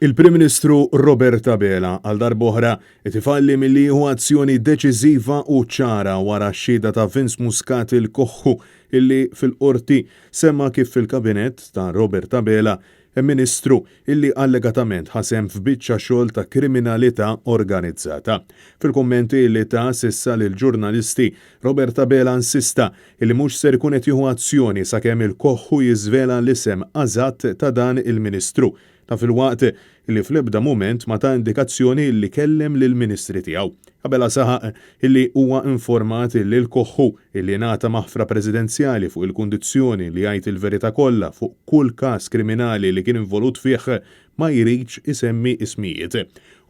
Il-Prim Ministru Robert Abela għal darb'oħra qed ifalli milli jieħu azzjoni deċiżiva u ċara wara x-xhieda ta' Vince Muscat il-Koħħu illi fil-qorti semma kif fil-kabinett ta' Robert Abela hemm Ministru illi allegatament ħasem f'biċċa xogħol ta' kriminalità organizzata. Fil-kummenti li ta' sissa lil ġurnalisti, Robert Abela insista illi mhux ser ikun qed jieħu azzjoni sakemm il-Koħħu jiżvela l-isem eżatt ta' dan il-Ministru. Ta' fil-waqt illi fl-ebda mument ma ta' indikazzjoni illi kellem lill-ministri tiegħu. Abela saħaq illi huwa informat illi l-Koħħu illi ngħata maħfra presidenzjali fuq il-kundizzjoni li jgħid il-verità kollha fuq kull każ kriminali li kien involut fih ma jridx isemmi ismijiet.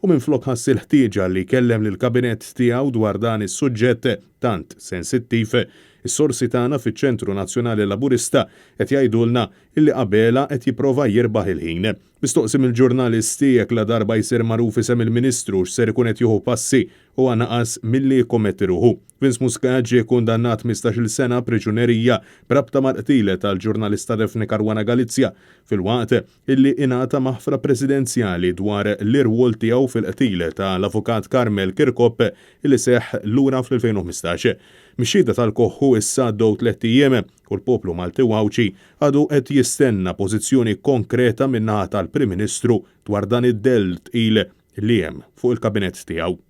U minflok ħass il-ħtieġa li kellem lill-kabinett tiegħu dwar dan is-suġġett tant sensittiv, is-sorsi tagħna fiċ-Ċentru Nazzjonali Laburista qed jgħidulna illi Abela qed jipprova jirbaħ il-ħin. Mistoqsim il-ġurnalisti jekk la darba jsir magħruf isem il-Ministru x'ser ikun qed jieħu passi huwa naqas milli jkommetti ruħu. Vince Muscat ġie kundannat 15-il sena priġunerija b'rabta mal-qtielet tal-ġurnalista Daphne Caruana Galizia fil-waqt illi ingħata maħfra presidenzjali dwar l-irwol tiegħu fil-qtil tal-avukat Carmel Kirkop illi seħħ lura fl-2015. Mix-xhieda tal-Koħħu issa għaddew 3 ijiem u l-poplu Malti Wawċi għadu qed jistenna pożizzjoni konkreta min-naħa tal-Prim Ministru dwar dan id-dell tqil li hemm fuq il-kabinett tiegħu.